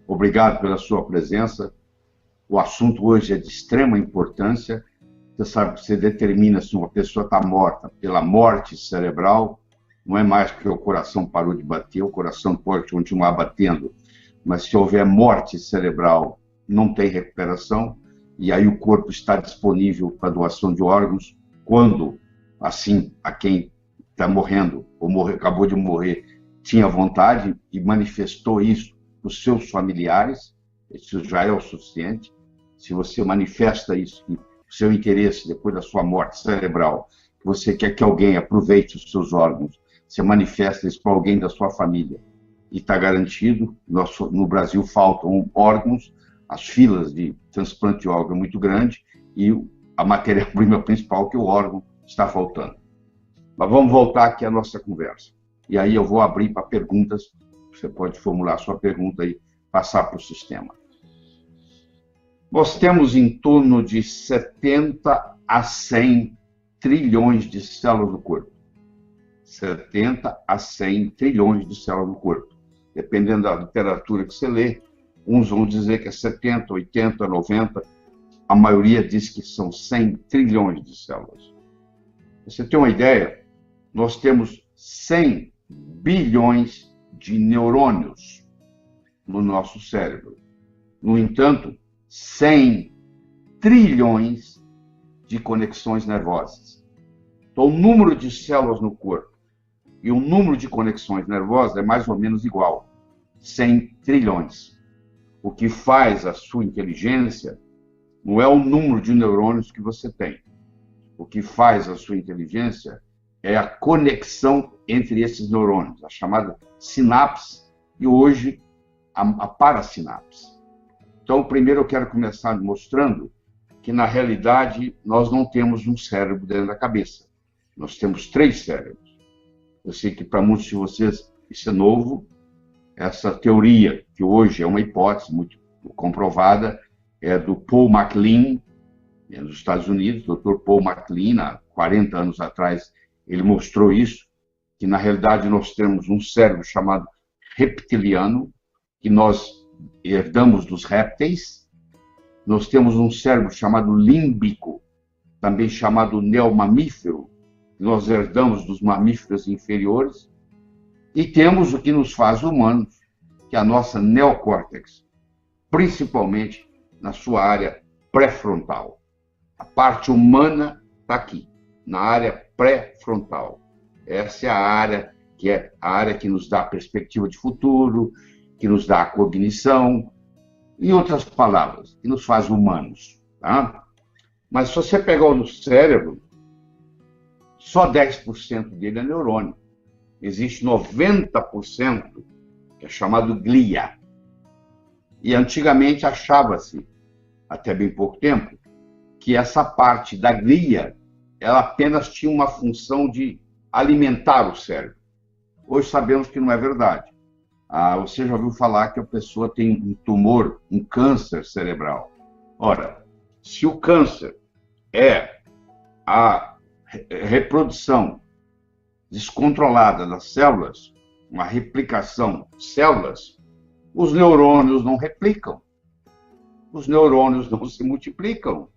Obrigado pela sua presença. O assunto hoje é de extrema importância. Você sabe que você determina se uma pessoa está morta pela morte cerebral. Não é mais porque o coração parou de bater, o coração pode continuar batendo, mas se houver morte cerebral, não tem recuperação, e aí o corpo está disponível para doação de órgãos quando, assim, a quem está morrendo, ou acabou de morrer, tinha vontade e manifestou isso para os seus familiares. Isso já é o suficiente. Se você manifesta isso, o seu interesse depois da sua morte cerebral, que você quer que alguém aproveite os seus órgãos, você manifesta isso para alguém da sua família. E está garantido, no Brasil faltam órgãos, as filas de transplante de órgão é muito grande e a matéria-prima principal que o órgão está faltando. Mas vamos voltar aqui à nossa conversa. E aí eu vou abrir para perguntas, você pode formular a sua pergunta e passar para o sistema. Nós temos em torno de 70 a 100 trilhões de células no corpo. 70 a 100 trilhões de células no corpo. Dependendo da literatura que você lê, uns vão dizer que é 70, 80, 90, a maioria diz que são 100 trilhões de células. Você tem uma ideia? Nós temos 100 bilhões de neurônios no nosso cérebro. No entanto, 100 trilhões de conexões nervosas. Então, o número de células no corpo e o número de conexões nervosas é mais ou menos igual, 100 trilhões. O que faz a sua inteligência não é o número de neurônios que você tem. O que faz a sua inteligência é a conexão entre esses neurônios, a chamada sinapse e hoje a parasinapse. Então, primeiro eu quero começar mostrando que, na realidade, nós não temos um cérebro dentro da cabeça. Nós temos 3 cérebros. Eu sei que para muitos de vocês isso é novo. Essa teoria, que hoje é uma hipótese muito comprovada, é do Paul MacLean, dos Estados Unidos. O Dr. Paul MacLean, há 40 anos atrás, ele mostrou isso, que na realidade nós temos um cérebro chamado reptiliano, que nós herdamos dos répteis. Nós temos um cérebro chamado límbico, também chamado neomamífero, que nós herdamos dos mamíferos inferiores. E temos o que nos faz humanos, que é a nossa neocórtex, principalmente na sua área pré-frontal. A parte humana está aqui, na área pré-frontal. Essa é a área que nos dá a perspectiva de futuro, que nos dá a cognição, em outras palavras, que nos faz humanos. Tá? Mas se você pegar o cérebro, só 10% dele é neurônio. Existe 90% que é chamado glia. E antigamente achava-se, até bem pouco tempo, que essa parte da glia ela apenas tinha uma função de alimentar o cérebro. Hoje sabemos que não é verdade. Você já ouviu falar que a pessoa tem um tumor, um câncer cerebral. Ora, se o câncer é a reprodução descontrolada das células, uma replicação de células, os neurônios não replicam. Os neurônios não se multiplicam.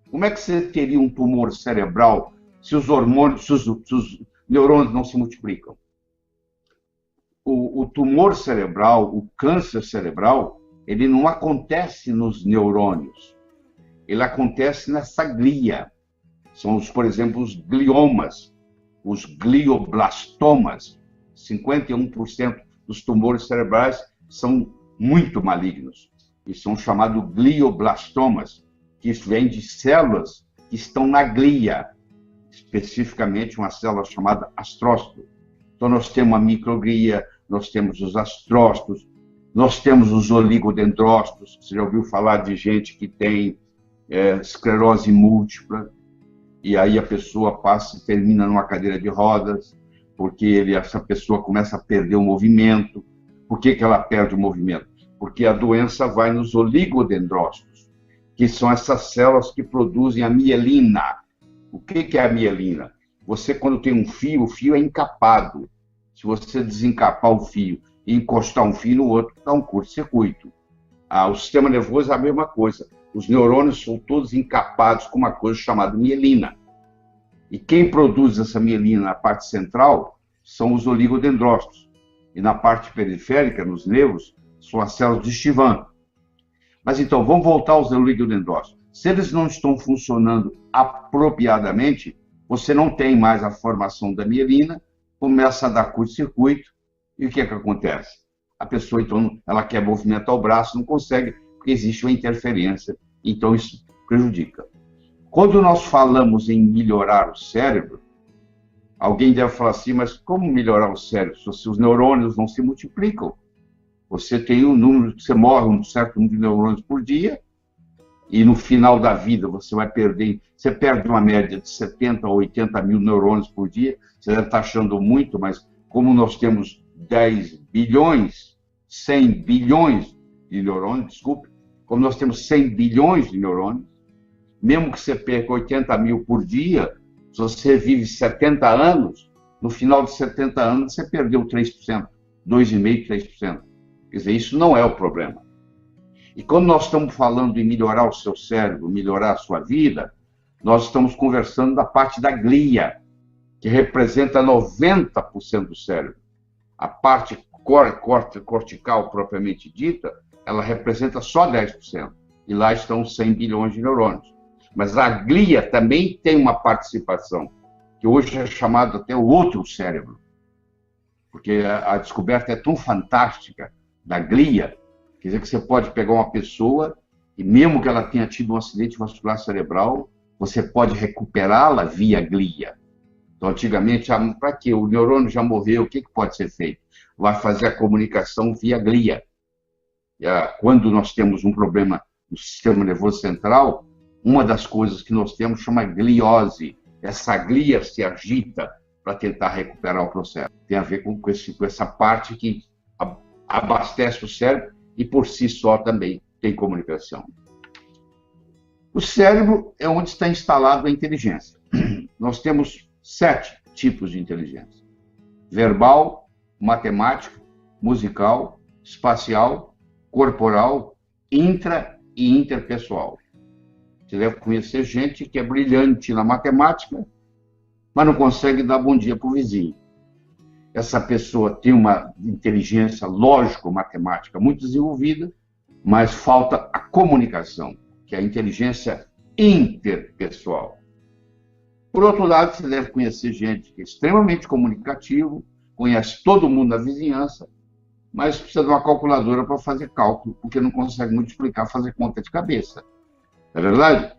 Como é que você teria um tumor cerebral se os neurônios não se multiplicam? O tumor cerebral, o câncer cerebral, ele não acontece nos neurônios. Ele acontece nessa glia. São, por exemplo, os gliomas, os glioblastomas. 51% dos tumores cerebrais são muito malignos e são chamados glioblastomas, que vêm de células que estão na glia, especificamente uma célula chamada astrócito. Então nós temos a microglia, nós temos os astrócitos, nós temos os oligodendrócitos. Você já ouviu falar de gente que tem esclerose múltipla, e aí a pessoa passa e termina numa cadeira de rodas, porque essa pessoa começa a perder o movimento. Por que ela perde o movimento? Porque a doença vai nos oligodendrócitos, que são essas células que produzem a mielina. O que é a mielina? Você, quando tem um fio, o fio é encapado. Se você desencapar o fio e encostar um fio no outro, dá um curto-circuito. O sistema nervoso é a mesma coisa. Os neurônios são todos encapados com uma coisa chamada mielina. E quem produz essa mielina na parte central são os oligodendrócitos. E na parte periférica, nos nervos, são as células de Schwann. Mas então, vamos voltar aos oligodendrócitos. Se eles não estão funcionando apropriadamente, você não tem mais a formação da mielina, começa a dar curto-circuito, e o que é que acontece? A pessoa, então, ela quer movimentar o braço, não consegue, porque existe uma interferência, então isso prejudica. Quando nós falamos em melhorar o cérebro, alguém deve falar assim, mas como melhorar o cérebro? Se os neurônios não se multiplicam, você tem um número, você morre um certo número de neurônios por dia, e no final da vida você perde uma média de 70 ou 80 mil neurônios por dia, você deve estar achando muito, mas como nós temos 10 bilhões, 100 bilhões de neurônios, desculpe, como nós temos 100 bilhões de neurônios, mesmo que você perca 80 mil por dia, se você vive 70 anos, no final de 70 anos você perdeu 3%, 2,5%, 3%. Quer dizer, isso não é o problema. E quando nós estamos falando em melhorar o seu cérebro, melhorar a sua vida, nós estamos conversando da parte da glia, que representa 90% do cérebro. A parte cortical propriamente dita, ela representa só 10%. E lá estão 100 bilhões de neurônios. Mas a glia também tem uma participação, que hoje é chamado até o outro cérebro. Porque a descoberta é tão fantástica da glia, quer dizer que você pode pegar uma pessoa e mesmo que ela tenha tido um acidente vascular cerebral, você pode recuperá-la via glia. Então, antigamente, para quê? O neurônio já morreu, o que pode ser feito? Vai fazer a comunicação via glia. Quando nós temos um problema no sistema nervoso central, uma das coisas que nós temos chama gliose. Essa glia se agita para tentar recuperar o processo. Tem a ver com essa parte que abastece o cérebro e por si só também tem comunicação. O cérebro é onde está instalada a inteligência. Nós temos 7 tipos de inteligência: verbal, matemática, musical, espacial, corporal, intra e interpessoal. Você deve conhecer gente que é brilhante na matemática, mas não consegue dar bom dia para o vizinho. Essa pessoa tem uma inteligência lógico-matemática muito desenvolvida, mas falta a comunicação, que é a inteligência interpessoal. Por outro lado, você deve conhecer gente que é extremamente comunicativo, conhece todo mundo na vizinhança, mas precisa de uma calculadora para fazer cálculo, porque não consegue multiplicar, fazer conta de cabeça. Não é verdade?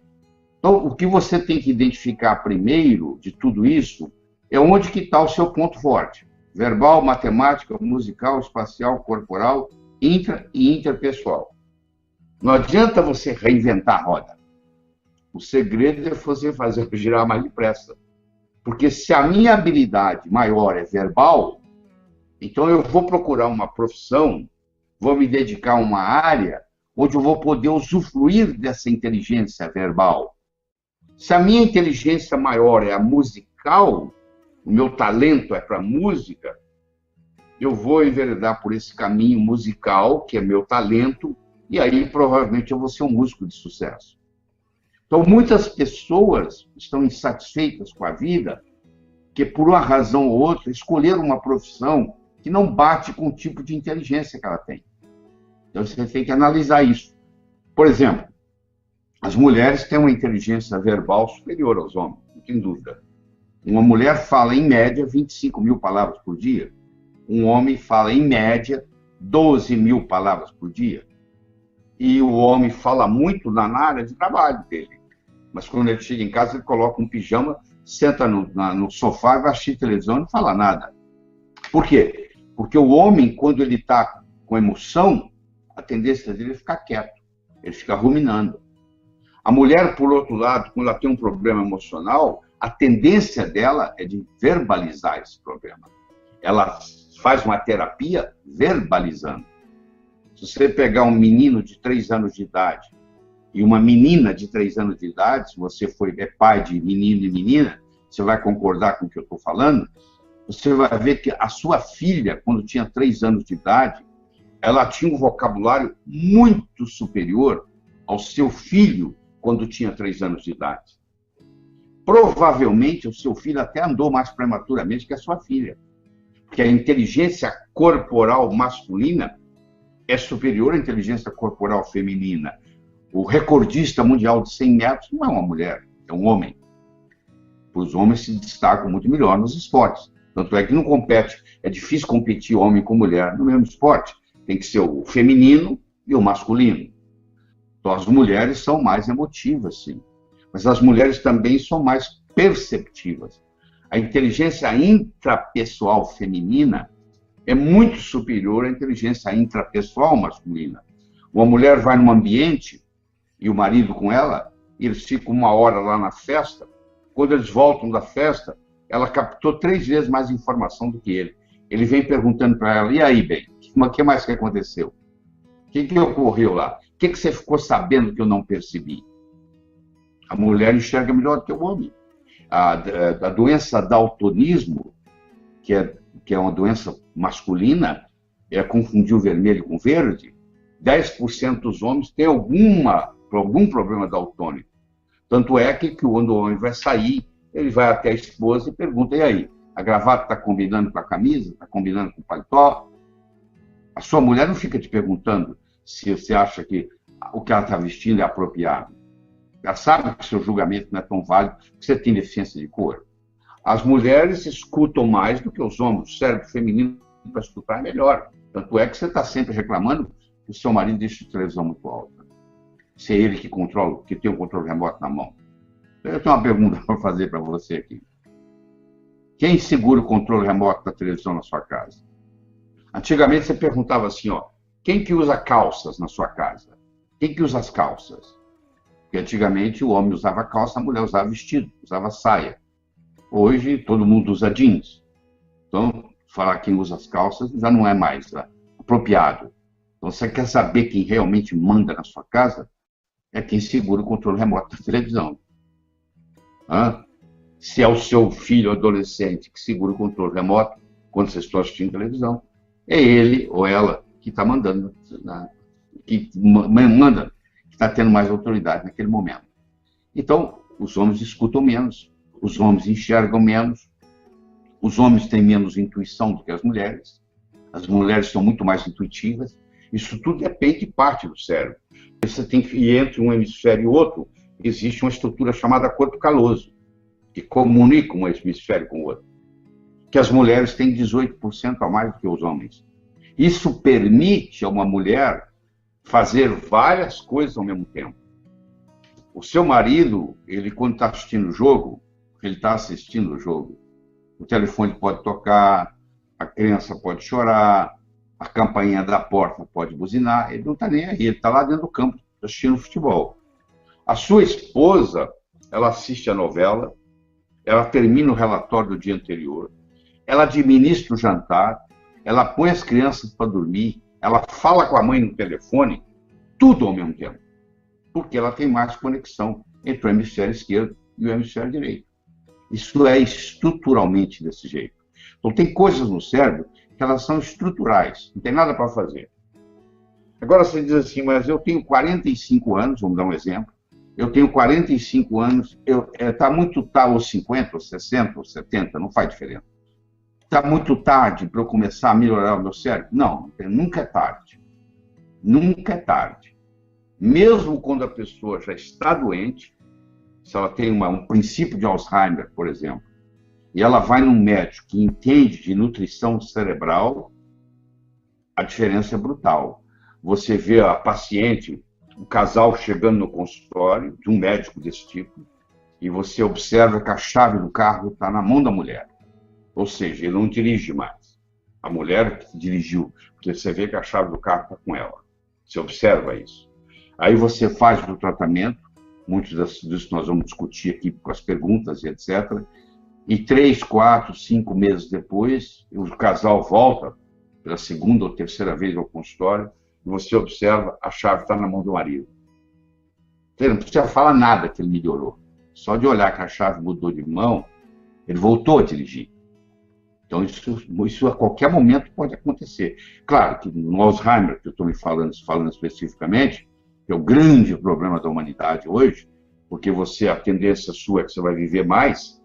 Então, o que você tem que identificar primeiro de tudo isso é onde que está o seu ponto forte. Verbal, matemática, musical, espacial, corporal, intra e interpessoal. Não adianta você reinventar a roda. O segredo é você fazer girar mais depressa. Porque se a minha habilidade maior é verbal, então eu vou procurar uma profissão, vou me dedicar a uma área onde eu vou poder usufruir dessa inteligência verbal. Se a minha inteligência maior é a musical, o meu talento é para música, eu vou enveredar por esse caminho musical, que é meu talento, e aí provavelmente eu vou ser um músico de sucesso. Então, muitas pessoas estão insatisfeitas com a vida, que por uma razão ou outra escolheram uma profissão que não bate com o tipo de inteligência que ela tem. Então, você tem que analisar isso. Por exemplo, as mulheres têm uma inteligência verbal superior aos homens, não tem dúvida. Uma mulher fala, em média, 25 mil palavras por dia. Um homem fala, em média, 12 mil palavras por dia. E o homem fala muito na área de trabalho dele. Mas quando ele chega em casa, ele coloca um pijama, senta no sofá, vai assistir televisão e não fala nada. Por quê? Porque o homem, quando ele está com emoção, a tendência dele é ficar quieto. Ele fica ruminando. A mulher, por outro lado, quando ela tem um problema emocional, a tendência dela é de verbalizar esse problema. Ela faz uma terapia verbalizando. Se você pegar um menino de 3 anos de idade e uma menina de 3 anos de idade, se você é pai de menino e menina, você vai concordar com o que eu estou falando, você vai ver que a sua filha, quando tinha 3 anos de idade, ela tinha um vocabulário muito superior ao seu filho quando tinha 3 anos de idade. Provavelmente o seu filho até andou mais prematuramente que a sua filha, porque a inteligência corporal masculina é superior à inteligência corporal feminina. O recordista mundial de 100 metros não é uma mulher, é um homem. Os homens se destacam muito melhor nos esportes. Tanto é que não compete, é difícil competir homem com mulher no mesmo esporte. Tem que ser o feminino e o masculino. Então, as mulheres são mais emotivas, sim. Mas as mulheres também são mais perceptivas. A inteligência intrapessoal feminina é muito superior à inteligência intrapessoal masculina. Uma mulher vai num ambiente, e o marido com ela, e eles ficam 1 hora lá na festa. Quando eles voltam da festa, ela captou 3 vezes mais informação do que ele. Ele vem perguntando para ela, e aí, bem, o que mais que aconteceu? O que ocorreu lá? O que você ficou sabendo que eu não percebi? A mulher enxerga melhor do que o homem. A doença daltonismo, que é uma doença masculina, é confundir o vermelho com o verde, 10% dos homens têm algum problema daltônico. Tanto é que quando o homem vai sair, ele vai até a esposa e pergunta, e aí, a gravata está combinando com a camisa? Está combinando com o paletó? A sua mulher não fica te perguntando se você acha que o que ela está vestindo é apropriado. Ela sabe que o seu julgamento não é tão válido, que você tem deficiência de cor. As mulheres escutam mais do que os homens. O cérebro feminino para escutar é melhor. Tanto é que você está sempre reclamando que o seu marido deixa a televisão muito alta. Se é ele que controla, que tem o controle remoto na mão. Eu tenho uma pergunta para fazer para você aqui. Quem segura o controle remoto da televisão na sua casa? Antigamente você perguntava assim, ó, quem que usa calças na sua casa? Quem que usa as calças? Porque antigamente o homem usava calça, a mulher usava vestido, usava saia. Hoje todo mundo usa jeans. Então, falar quem usa as calças já não é mais apropriado. Então, você quer saber quem realmente manda na sua casa? É quem segura o controle remoto da televisão. Se é o seu filho adolescente que segura o controle remoto quando você está assistindo televisão, é ele ou ela que está mandando, que está tendo mais autoridade naquele momento. Então, os homens escutam menos, os homens enxergam menos, os homens têm menos intuição do que as mulheres são muito mais intuitivas. Isso tudo depende de parte do cérebro. Você tem que ir entre um hemisfério e outro, existe uma estrutura chamada corpo caloso, que comunica um hemisfério com o outro, que as mulheres têm 18% a mais do que os homens. Isso permite a uma mulher fazer várias coisas ao mesmo tempo. O seu marido, ele quando está assistindo o jogo, o telefone pode tocar, a criança pode chorar, a campainha da porta pode buzinar, ele não está nem aí, ele está lá dentro do campo assistindo futebol. A sua esposa, ela assiste a novela, ela termina o relatório do dia anterior, ela administra o jantar, ela põe as crianças para dormir, ela fala com a mãe no telefone, tudo ao mesmo tempo, porque ela tem mais conexão entre o hemisfério esquerdo e o hemisfério direito. Isso é estruturalmente desse jeito. Então, tem coisas no cérebro que elas são estruturais, não tem nada para fazer. Agora você diz assim, mas eu tenho 45 anos, vamos dar um exemplo, eu tenho 45 anos, está muito tarde, ou 50, ou 60, ou 70, não faz diferença. Está muito tarde para eu começar a melhorar o meu cérebro? Não, nunca é tarde. Nunca é tarde. Mesmo quando a pessoa já está doente, se ela tem um princípio de Alzheimer, por exemplo, e ela vai num médico que entende de nutrição cerebral, a diferença é brutal. Você vê a paciente, o casal chegando no consultório de um médico desse tipo, e você observa que a chave do carro está na mão da mulher. Ou seja, ele não dirige mais. A mulher que dirigiu, porque você vê que a chave do carro está com ela. Você observa isso. Aí você faz o tratamento, muitos disso nós vamos discutir aqui com as perguntas e etc. E 3, 4, 5 meses depois, o casal volta pela segunda ou terceira vez ao consultório e você observa a chave está na mão do marido. Você não precisa falar nada que ele melhorou. Só de olhar que a chave mudou de mão, ele voltou a dirigir. Então, isso a qualquer momento pode acontecer. Claro que no Alzheimer, que eu estou me falando especificamente, que é o grande problema da humanidade hoje, porque a tendência sua é que você vai viver mais,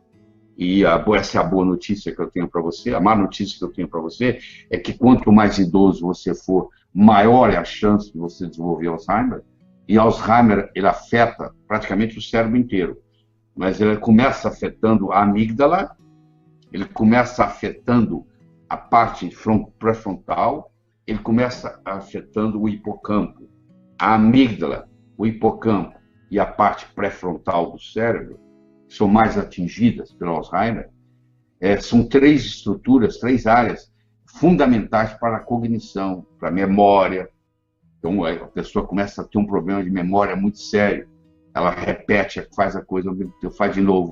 e essa é a boa notícia que eu tenho para você. A má notícia que eu tenho para você é que quanto mais idoso você for, maior é a chance de você desenvolver Alzheimer. E Alzheimer, ele afeta praticamente o cérebro inteiro. Mas ele começa afetando a amígdala, ele começa afetando a parte pré-frontal, ele começa afetando o hipocampo. A amígdala, o hipocampo e a parte pré-frontal do cérebro são mais atingidas pelo Alzheimer. São três estruturas, três áreas fundamentais para a cognição, para a memória. Então, a pessoa começa a ter um problema de memória muito sério. Ela repete, faz a coisa, faz de novo.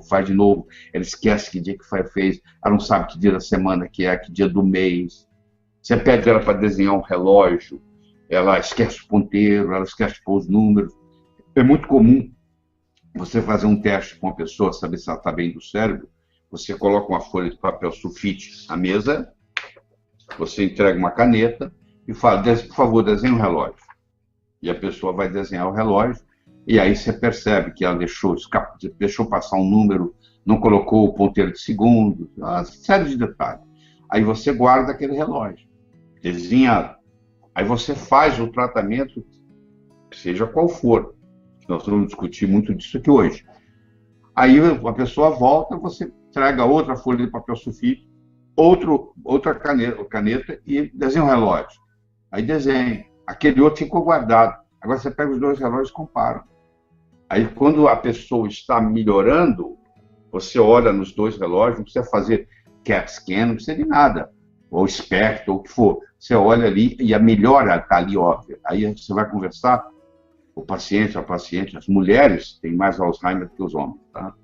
Ela esquece que dia que fez, ela não sabe que dia da semana que dia do mês. Você pede ela para desenhar um relógio, ela esquece o ponteiro, ela esquece de pôr os números. É muito comum você fazer um teste com uma pessoa, saber se ela está bem do cérebro. Você coloca uma folha de papel sulfite na mesa, você entrega uma caneta e fala, por favor, desenhe um relógio. E a pessoa vai desenhar o relógio, e aí você percebe que ela deixou passar um número, não colocou o ponteiro de segundos, uma série de detalhes. Aí você guarda aquele relógio, desenhado. Aí você faz o tratamento, seja qual for. Nós vamos discutir muito disso aqui hoje. Aí a pessoa volta, você entrega outra folha de papel sulfite, outra caneta e desenha um relógio. Aí desenha. Aquele outro ficou guardado. Agora você pega os dois relógios e compara. Aí quando a pessoa está melhorando, você olha nos dois relógios, não precisa fazer CAT scan, não precisa de nada. Ou SPECT, ou o que for. Você olha ali e a melhora está ali óbvia. Aí você vai conversar, a paciente, as mulheres têm mais Alzheimer que os homens, tá?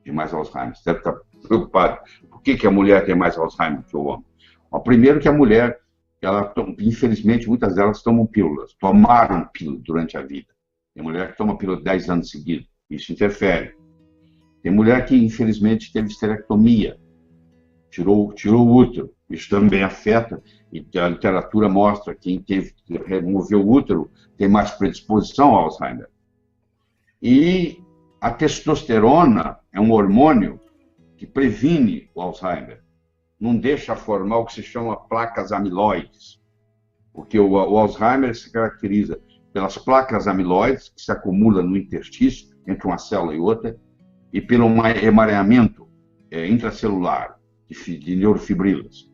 Tem mais Alzheimer. Você deve estar preocupado. Por que a mulher tem mais Alzheimer que o homem? Bom, primeiro que a mulher, infelizmente, muitas delas tomaram pílula durante a vida. Tem mulher que toma pílula 10 anos seguidos. Isso interfere. Tem mulher que, infelizmente, teve esterectomia. Tirou o útero. Isso também afeta. E a literatura mostra que quem removeu o útero tem mais predisposição ao Alzheimer. E a testosterona é um hormônio que previne o Alzheimer. Não deixa formar o que se chama placas amiloides. Porque o Alzheimer se caracteriza pelas placas amiloides que se acumulam no interstício, entre uma célula e outra, e pelo emaranhamento intracelular de neurofibrilas.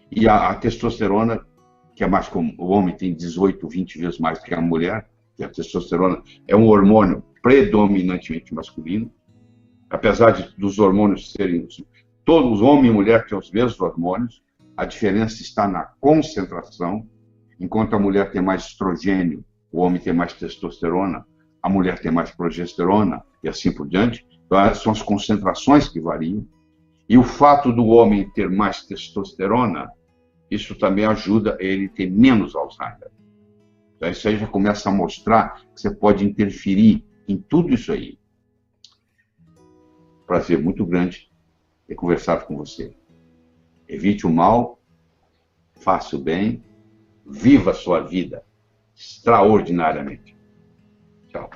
E a testosterona, que é mais comum, o homem tem 18, 20 vezes mais que a mulher, que a testosterona é um hormônio predominantemente masculino, apesar dos hormônios serem... Todos, homem e mulher, têm os mesmos hormônios, a diferença está na concentração. Enquanto a mulher tem mais estrogênio, o homem tem mais testosterona, a mulher tem mais progesterona, e assim por diante. Então, são as concentrações que variam. E o fato do homem ter mais testosterona, isso também ajuda ele a ter menos Alzheimer. Então, isso aí já começa a mostrar que você pode interferir em tudo isso aí. Prazer muito grande ter conversado com você. Evite o mal, faça o bem, viva a sua vida extraordinariamente. Tchau.